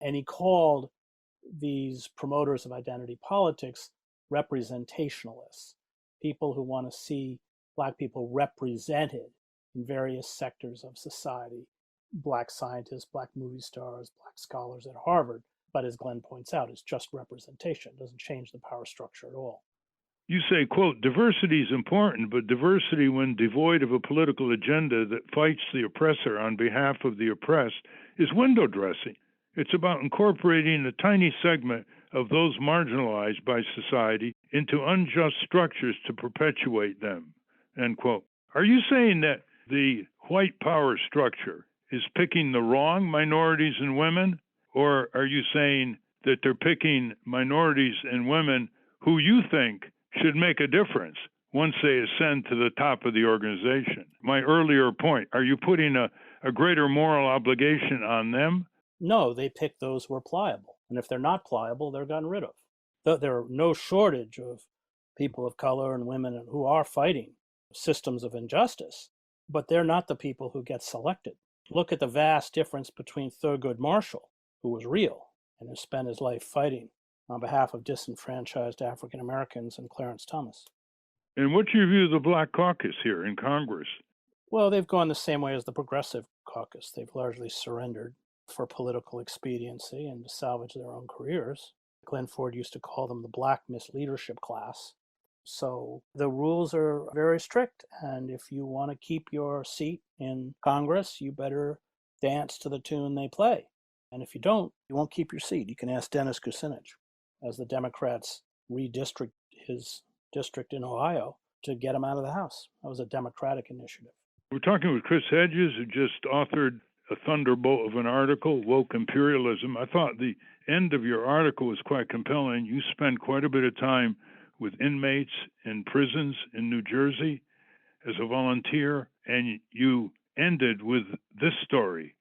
And he called these promoters of identity politics representationalists, people who want to see black people represented in various sectors of society, black scientists, black movie stars, black scholars at Harvard. But as Glenn points out, it's just representation. It doesn't change the power structure at all. You say, quote, diversity is important, but diversity when devoid of a political agenda that fights the oppressor on behalf of the oppressed is window dressing. It's about incorporating a tiny segment of those marginalized by society into unjust structures to perpetuate them, end quote. Are you saying that the white power structure is picking the wrong minorities and women, or are you saying that they're picking minorities and women who you think should make a difference once they ascend to the top of the organization? My earlier point, are you putting a greater moral obligation on them? No, they pick those who are pliable. And if they're not pliable, they're gotten rid of. There are no shortage of people of color and women who are fighting systems of injustice, but they're not the people who get selected. Look at the vast difference between Thurgood Marshall, who was real and who spent his life fighting on behalf of disenfranchised African Americans, and Clarence Thomas. And what's your view of the Black Caucus here in Congress? Well, they've gone the same way as the Progressive Caucus. They've largely surrendered for political expediency and to salvage their own careers. Glenn Ford used to call them the Black misleadership class. So the rules are very strict, and if you want to keep your seat in Congress, you better dance to the tune they play. And if you don't, you won't keep your seat. You can ask Dennis Kucinich, as the Democrats redistrict his district in Ohio to get him out of the House. That was a Democratic initiative. We're talking with Chris Hedges, who just authored a thunderbolt of an article, Woke Imperialism. I thought the end of your article was quite compelling. You spend quite a bit of time with inmates in prisons in New Jersey as a volunteer, and you ended with this story.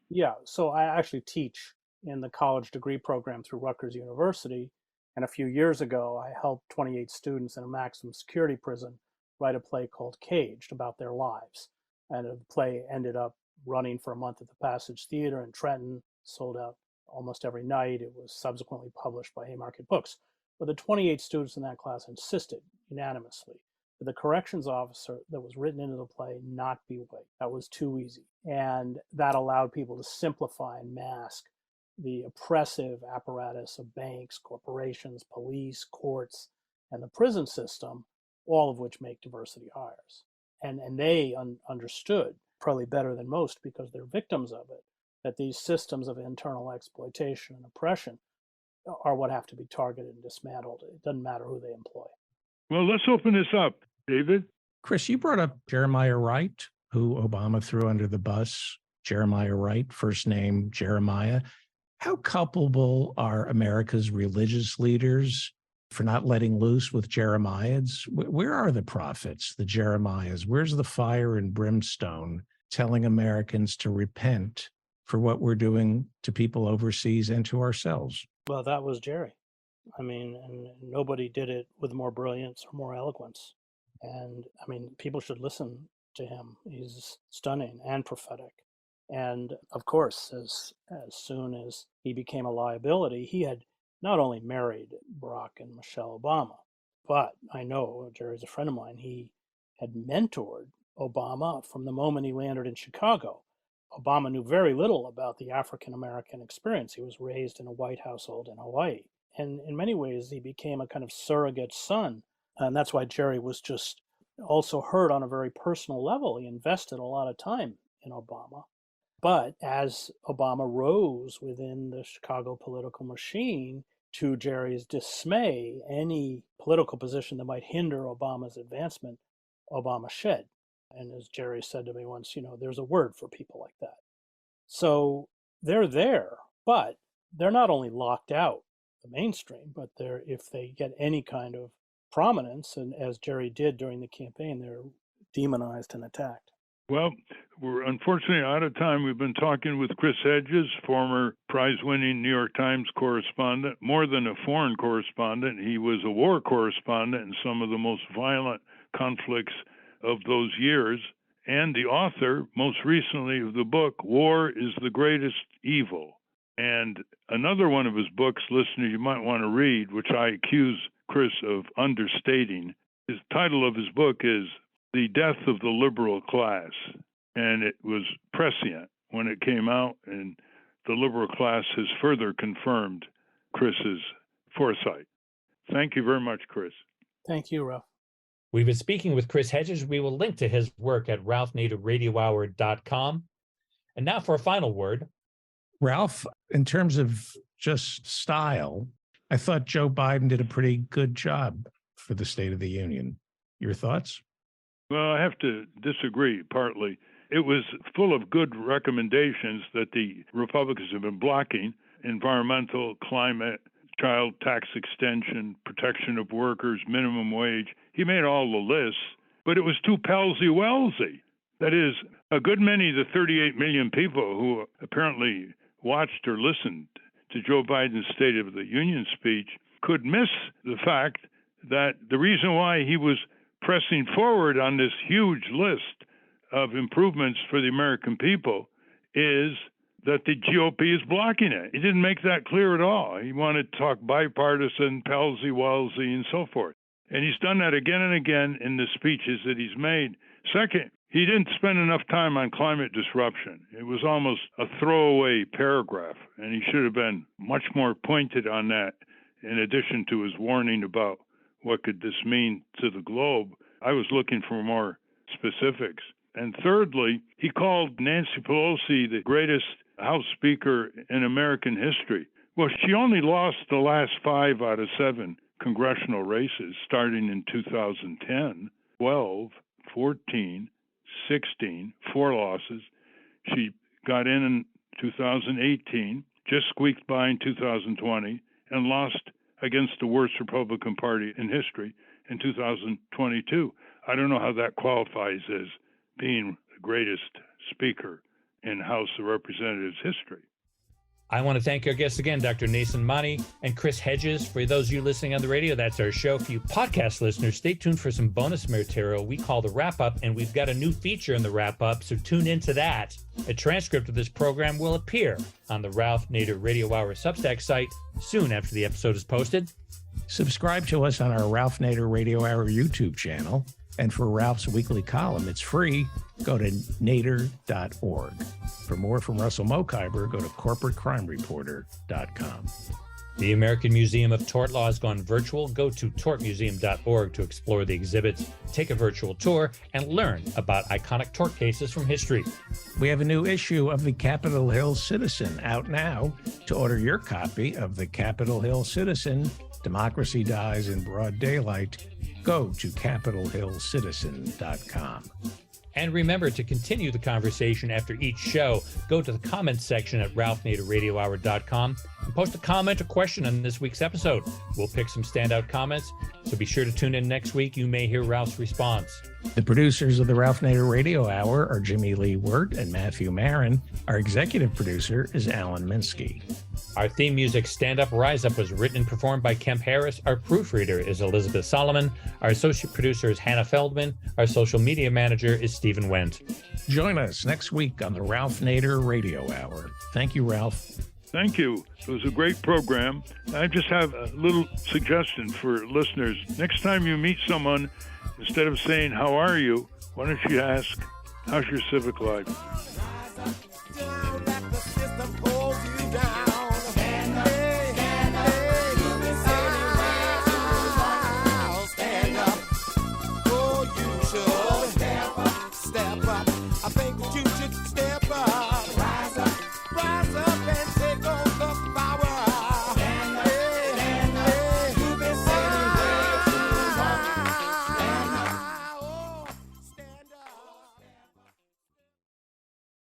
Yeah, so I actually teach in the college degree program through Rutgers University, and a few years ago I helped 28 students in a maximum security prison write a play called Caged about their lives. And the play ended up running for a month at the Passage Theater in Trenton, sold out almost every night. It was subsequently published by Haymarket Books. But the 28 students in that class insisted unanimously that the corrections officer that was written into the play not be white. That was too easy. And that allowed people to simplify and mask the oppressive apparatus of banks, corporations, police, courts, and the prison system, all of which make diversity hires. And they understood, probably better than most because they're victims of it, that these systems of internal exploitation and oppression are what have to be targeted and dismantled. It doesn't matter who they employ. Well, let's open this up, David. Chris, you brought up Jeremiah Wright, who Obama threw under the bus. Jeremiah Wright, first name Jeremiah. How culpable are America's religious leaders for not letting loose with Jeremiads? Where are the prophets, the Jeremiahs? Where's the fire and brimstone telling Americans to repent for what we're doing to people overseas and to ourselves? Well, that was Jerry. I mean, and nobody did it with more brilliance or more eloquence. And I mean, people should listen to him. He's stunning and prophetic. And of course, as soon as he became a liability, he had not only married Barack and Michelle Obama, but I know, Jerry's a friend of mine, he had mentored Obama from the moment he landed in Chicago. Obama knew very little about the African-American experience. He was raised in a white household in Hawaii. And in many ways, he became a kind of surrogate son. And that's why Jerry was just also hurt on a very personal level. He invested a lot of time in Obama. But as Obama rose within the Chicago political machine, to Jerry's dismay, any political position that might hinder Obama's advancement, Obama shed. And as Jerry said to me once, there's a word for people like that. So they're there, but they're not only locked out the mainstream, but if they get any kind of prominence, and as Jerry did during the campaign, they're demonized and attacked. Well, we're unfortunately out of time. We've been talking with Chris Hedges, former prize-winning New York Times correspondent, more than a foreign correspondent. He was a war correspondent in some of the most violent conflicts of those years, and the author, most recently, of the book, War is the Greatest Evil. And another one of his books, listeners, you might want to read, which I accuse Chris of understating. His title of his book is The Death of the Liberal Class, and it was prescient when it came out, and the liberal class has further confirmed Chris's foresight. Thank you very much, Chris. Thank you, Ralph. We've been speaking with Chris Hedges. We will link to his work at ralphnaderradiohour.com. And now for a final word. Ralph, in terms of just style, I thought Joe Biden did a pretty good job for the State of the Union. Your thoughts? Well, I have to disagree partly. It was full of good recommendations that the Republicans have been blocking: environmental, climate, child tax extension, protection of workers, minimum wage. He made all the lists, but it was too palsy-walsy. That is, a good many of the 38 million people who apparently watched or listened to Joe Biden's State of the Union speech could miss the fact that the reason why he was pressing forward on this huge list of improvements for the American people is that the GOP is blocking it. He didn't make that clear at all. He wanted to talk bipartisan, palsy-walsy, and so forth. And he's done that again and again in the speeches that he's made. Second, he didn't spend enough time on climate disruption. It was almost a throwaway paragraph, and he should have been much more pointed on that, in addition to his warning about what could this mean to the globe. I was looking for more specifics. And thirdly, he called Nancy Pelosi the greatest House Speaker in American history. Well, she only lost the last 5 out of 7 congressional races, starting in 2010, 12, 14, 16, 4 losses. She got in 2018, just squeaked by in 2020, and lost against the worst Republican Party in history in 2022. I don't know how that qualifies as being the greatest speaker in House of Representatives history. I want to thank our guests again, Dr. Nason Maani and Chris Hedges. For those of you listening on the radio, that's our show. For you podcast listeners, stay tuned for some bonus material we call the Wrap-Up, and we've got a new feature in the Wrap-Up, so tune into that. A transcript of this program will appear on the Ralph Nader Radio Hour Substack site soon after the episode is posted. Subscribe to us on our Ralph Nader Radio Hour YouTube channel. And for Ralph's weekly column, it's free. Go to nader.org. For more from Russell Mokhiber, go to corporatecrimereporter.com. The American Museum of Tort Law has gone virtual. Go to tortmuseum.org to explore the exhibits, take a virtual tour, and learn about iconic tort cases from history. We have a new issue of the Capitol Hill Citizen out now. To order your copy of the Capitol Hill Citizen, Democracy Dies in Broad Daylight, go to capitolhillcitizen.com. And remember, to continue the conversation after each show, go to the comments section at ralphnaderradiohour.com and post a comment or question on this week's episode. We'll pick some standout comments, so be sure to tune in next week. You may hear Ralph's response. The producers of the Ralph Nader Radio Hour are Jimmy Lee Wirt and Matthew Marin. Our executive producer is Alan Minsky. Our theme music, Stand Up, Rise Up, was written and performed by Kemp Harris. Our proofreader is Elizabeth Solomon. Our associate producer is Hannah Feldman. Our social media manager is Stephen Wendt. Join us next week on the Ralph Nader Radio Hour. Thank you, Ralph. Thank you. It was a great program. I just have a little suggestion for listeners. Next time you meet someone, instead of saying, "How are you?" why don't you ask, "How's your civic life?" I think that you should stay